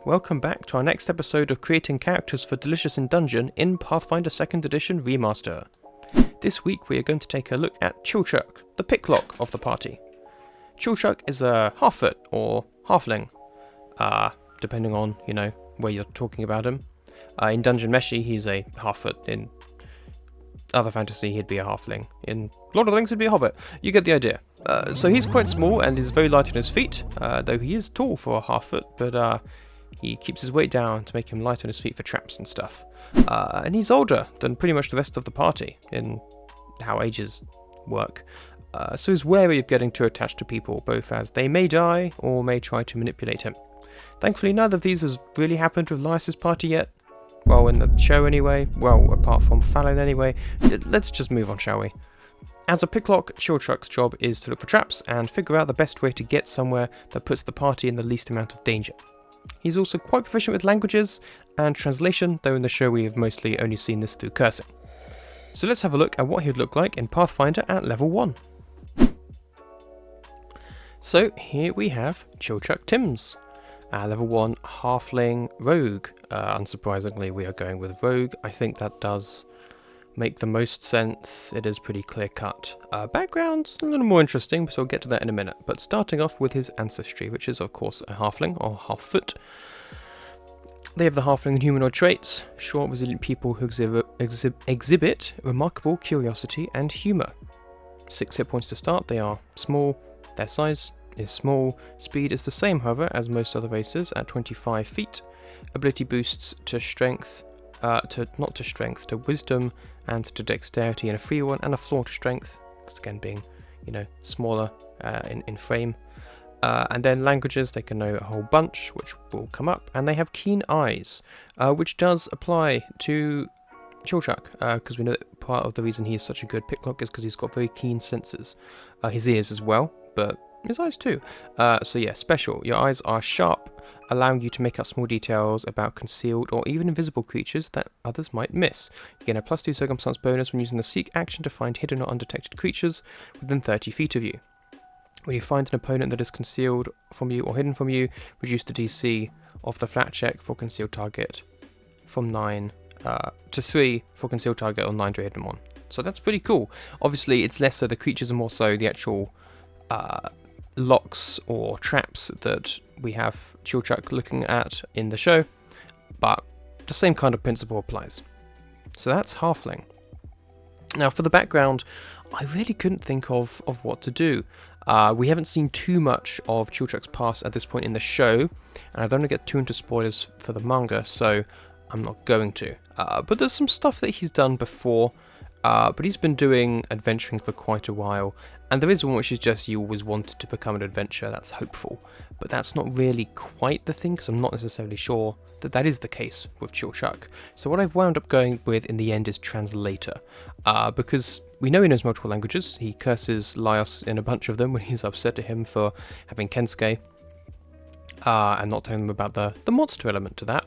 welcome back to our next episode of Creating Characters for Delicious in Dungeon in Pathfinder 2nd Edition Remaster. This week we are going to take a look at Chilchuck, the picklock of the party. Chilchuck is a half-foot or halfling, depending on, where you're talking about him. In Dungeon Meshi he's a half-foot, in other fantasy he'd be a halfling, in Lord of the Rings he'd be a hobbit. You get the idea. So he's quite small and is very light on his feet, though he is tall for a half-foot, but he keeps his weight down to make him light on his feet for traps and stuff. And he's older than pretty much the rest of the party in how ages work. So he's wary of getting too attached to people, both as they may die or may try to manipulate him. Thankfully, neither of these has really happened with Lys's party yet. Well, in the show anyway. Well, apart from Fallon anyway. Let's just move on, shall we? As a picklock, Chilchuck's job is to look for traps and figure out the best way to get somewhere that puts the party in the least amount of danger. He's also quite proficient with languages and translation, though in the show we have mostly only seen this through cursing. So let's have a look at what he would look like in Pathfinder at level 1. So here we have Chilchuck Tims, level 1 halfling rogue. Unsurprisingly we are going with rogue. I think that does make the most sense. It is pretty clear cut. Background's a little more interesting, so we'll get to that in a minute. But starting off with his ancestry, which is of course a halfling or half-foot. They have the halfling and humanoid traits, short, resilient people who exhibit remarkable curiosity and humour. 6 hit points to start. They are small. Their size is small. Speed is the same, however, as most other races at 25 feet. Ability boosts to strength, to wisdom and to dexterity, and a free one and a floor to strength, because again being, smaller in frame. And then languages, they can know a whole bunch, which will come up, and they have keen eyes, which does apply to Chilchuck, because we know that part of the reason he is such a good picklock is because he's got very keen senses. His ears as well, but his eyes too. So yeah, special. Your eyes are sharp, allowing you to make out small details about concealed or even invisible creatures that others might miss. You gain a +2 circumstance bonus when using the seek action to find hidden or undetected creatures within 30 feet of you. When you find an opponent that is concealed from you or hidden from you, reduce the DC of the flat check for concealed target from 9 to 3 for concealed target or 9 to a hidden one. So that's pretty cool. Obviously it's less so the creatures and more so the actual locks or traps that we have Chilchuck looking at in the show, but the same kind of principle applies. So that's halfling. Now for the background, I really couldn't think of what to do. We haven't seen too much of Chilchuck's past at this point in the show, and I don't want to get too into spoilers for the manga, so I'm not going to. But there's some stuff that he's done before, but he's been doing adventuring for quite a while, and there is one which is just you always wanted to become an adventurer. That's hopeful, but that's not really quite the thing, because I'm not necessarily sure that is the case with Chilchuck. So what I've wound up going with in the end is translator, because we know he knows multiple languages. He curses Laios in a bunch of them when he's upset at him for having Kensuke, and not telling them about the monster element to that.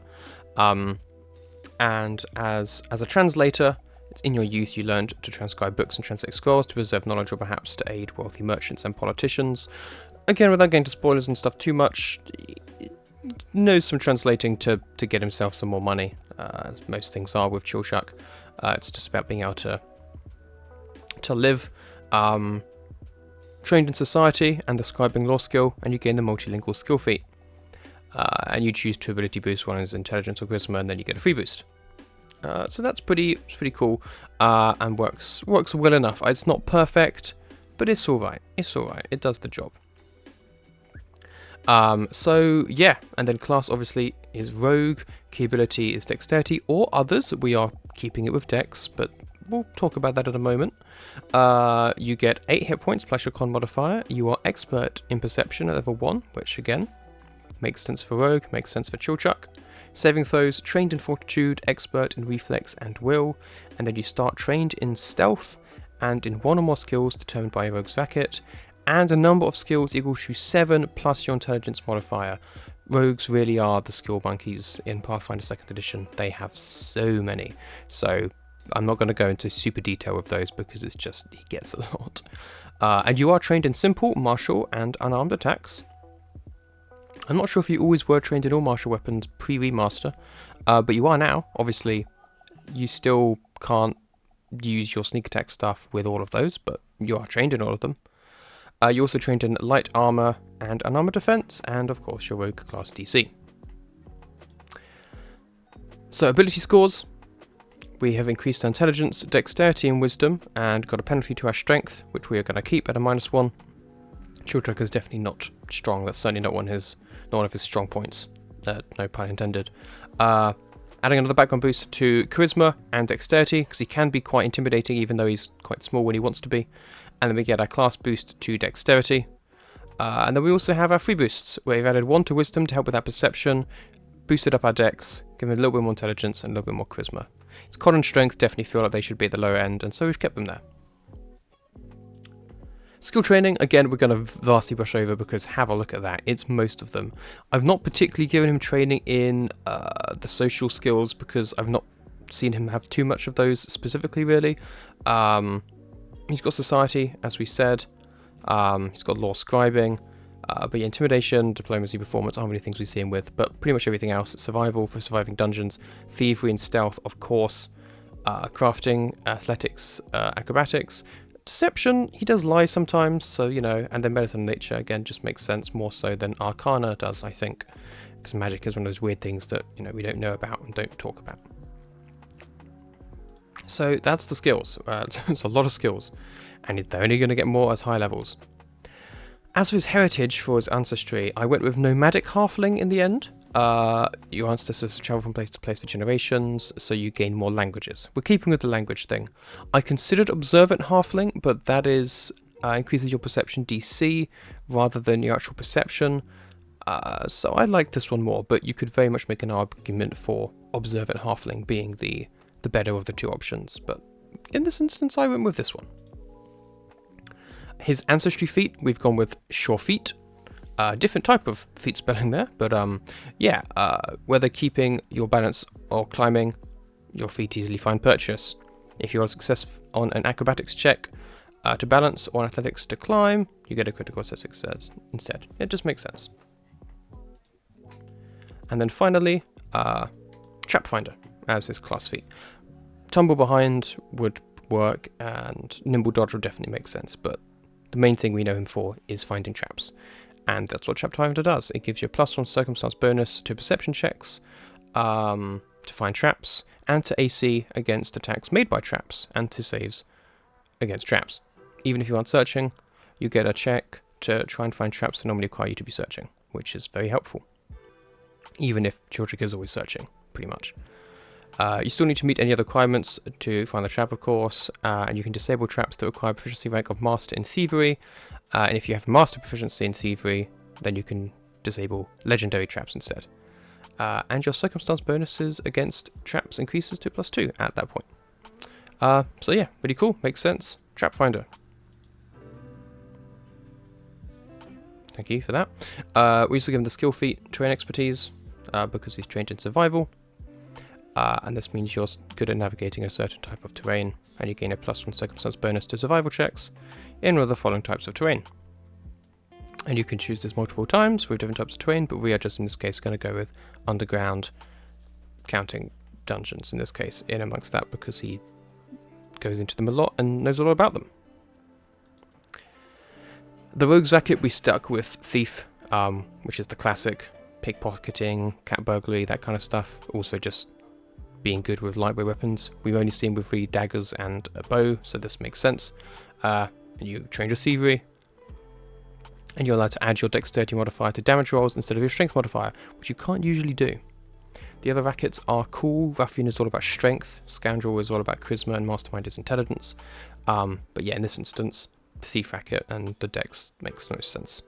And as a translator, it's in your youth you learned to transcribe books and translate scrolls to preserve knowledge or perhaps to aid wealthy merchants and politicians. Again, without getting to spoilers and stuff too much, he knows some translating to get himself some more money, as most things are with Chilchuck. It's just about being able to live. Trained in society and the scribing law skill, and you gain the multilingual skill feat. And you choose 2 ability boosts, one is intelligence or charisma, and then you get a free boost. So that's pretty cool, and works well enough. It's not perfect, but it's alright. It does the job. So yeah, and then class obviously is rogue. Key ability is dexterity or others. We are keeping it with dex, but we'll talk about that in a moment. You get 8 hit points plus your con modifier. You are expert in perception at level 1, which again makes sense for rogue, makes sense for Chilchuck. Saving throws, trained in fortitude, expert in reflex and will, and then you start trained in stealth and in 1 or more skills determined by a rogue's racket, and a number of skills equal to 7 plus your intelligence modifier. Rogues really are the skill monkeys in Pathfinder 2nd Edition. They have so many, so I'm not going to go into super detail with those because it's just, he gets a lot. And you are trained in simple, martial and unarmed attacks. I'm not sure if you always were trained in all martial weapons pre-remaster, but you are now. Obviously, you still can't use your sneak attack stuff with all of those, but you are trained in all of them. You also trained in light armor and unarmored defense, and of course your rogue class DC. So ability scores. We have increased our intelligence, dexterity, and wisdom, and got a penalty to our strength, which we are going to keep at a -1. Chilchuck is definitely not strong. That's certainly not one of his strong points. No pun intended. Adding another background boost to charisma and dexterity, because he can be quite intimidating, even though he's quite small when he wants to be. And then we get our class boost to dexterity. And then we also have our free boosts, where we've added 1 to wisdom to help with our perception, boosted up our dex, given a little bit more intelligence and a little bit more charisma. His con and strength definitely feel like they should be at the lower end, and so we've kept them there. Skill training, again, we're going to vastly brush over because have a look at that. It's most of them. I've not particularly given him training in the social skills because I've not seen him have too much of those specifically, really. He's got society, as we said. He's got law scribing. But yeah, intimidation, diplomacy, performance aren't really things we see him with. But pretty much everything else, survival for surviving dungeons, thievery and stealth, of course. Crafting, athletics, acrobatics. Deception, he does lie sometimes, so, you know, and then medicine and nature, again, just makes sense more so than Arcana does, I think. Because magic is one of those weird things that, you know, we don't know about and don't talk about. So that's the skills. It's a lot of skills. And they're only going to get more as high levels. As for his heritage, for his ancestry, I went with nomadic halfling in the end. Your ancestors travel from place to place for generations, so you gain more languages. We're keeping with the language thing. I considered observant halfling, but that is increases your perception DC rather than your actual perception. So I like this one more, but you could very much make an argument for observant halfling being the better of the two options. But in this instance, I went with this one. His ancestry feat, we've gone with Sure Feet. Different type of feat spelling there, but yeah, whether keeping your balance or climbing, your feet easily find purchase. If you're a success on an acrobatics check to balance or an athletics to climb, you get a critical success instead. It just makes sense. And then finally, Trap Finder as his class feat. Tumble behind would work, and nimble dodge would definitely make sense, but the main thing we know him for is finding traps. And that's what Trap Finder does. It gives you a +1 circumstance bonus to perception checks, to find traps, and to AC against attacks made by traps, and to saves against traps. Even if you aren't searching, you get a check to try and find traps that normally require you to be searching, which is very helpful. Even if Chilchuck is always searching, pretty much. You still need to meet any other requirements to find the trap, of course, and you can disable traps that require proficiency rank of Master in Thievery, and if you have Master proficiency in Thievery, then you can disable Legendary traps instead. And your circumstance bonuses against traps increases to +2 at that point. So yeah, pretty cool, makes sense. Trap Finder. Thank you for that. We also give him the skill feat, terrain expertise, because he's trained in survival. And this means you're good at navigating a certain type of terrain, and you gain a +1 circumstance bonus to survival checks in one of the following types of terrain. And you can choose this multiple times with different types of terrain, but we are just in this case going to go with underground, counting dungeons in this case, in amongst that, because he goes into them a lot and knows a lot about them. The rogue's racket, we stuck with thief, which is the classic pickpocketing, cat burglary, that kind of stuff. Also just being good with lightweight weapons. We've only seen with 3 daggers and a bow, so this makes sense. And you train your thievery, and you're allowed to add your dexterity modifier to damage rolls instead of your strength modifier, which you can't usually do. The other rackets are cool. Ruffian is all about strength, Scoundrel is all about charisma, and Mastermind is intelligence. But yeah, in this instance, thief racket and the dex makes no sense.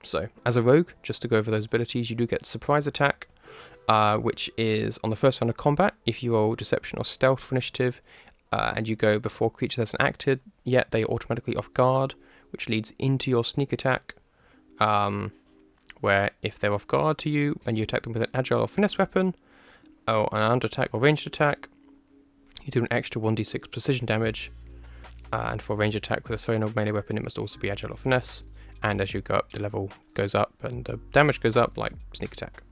So, as a rogue, just to go over those abilities, you do get surprise attack, which is on the first round of combat. If you roll deception or stealth for initiative, and you go before creature hasn't acted yet, they are automatically off guard, which leads into your sneak attack, where if they're off guard to you and you attack them with an agile or finesse weapon, or an under attack or ranged attack, you do an extra 1d6 precision damage, and for a ranged attack with a thrown or melee weapon, it must also be agile or finesse. and as you go up, the level goes up and the damage goes up, like sneak attack.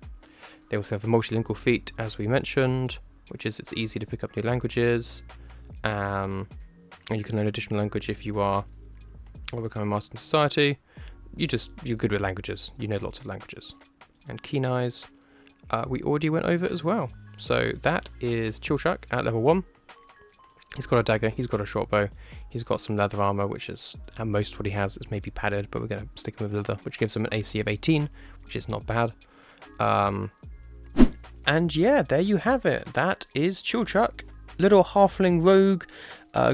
They also have a multilingual feat, as we mentioned, which is it's easy to pick up new languages, and you can learn additional language if you are or become a master in society. You're good with languages. You know lots of languages. And keen eyes, we already went over as well. So that is Chilchuck at level 1. He's got a dagger, he's got a short bow, he's got some leather armor, which is at most what he has is maybe padded, but we're going to stick him with leather, which gives him an AC of 18, which is not bad. And yeah, there you have it. That is Chilchuck. Little halfling rogue,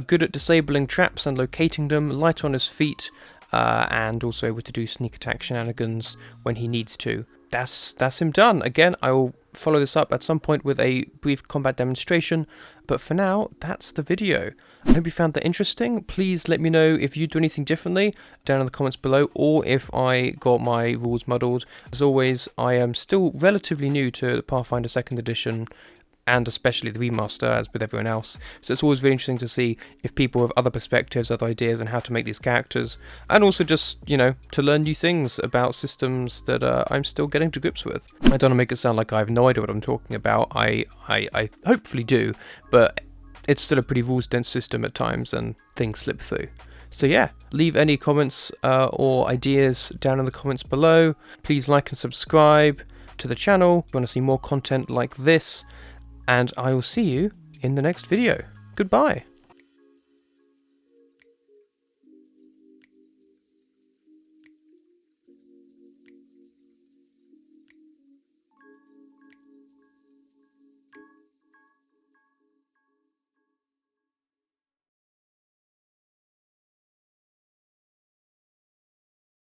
good at disabling traps and locating them, light on his feet, and also able to do sneak attack shenanigans when he needs to. That's him done. Again, I will follow this up at some point with a brief combat demonstration, but for now, that's the video. I hope you found that interesting. Please let me know if you do anything differently down in the comments below, or if I got my rules muddled. As always, I am still relatively new to the Pathfinder 2nd edition, and especially the remaster, as with everyone else. So it's always really interesting to see if people have other perspectives, other ideas on how to make these characters, and also just, you know, to learn new things about systems that I'm still getting to grips with. I don't want to make it sound like I have no idea what I'm talking about. I hopefully do, but it's still a pretty rules-dense system at times, and things slip through. So yeah, leave any comments or ideas down in the comments below. Please like and subscribe to the channel if you want to see more content like this. And I will see you in the next video. Goodbye.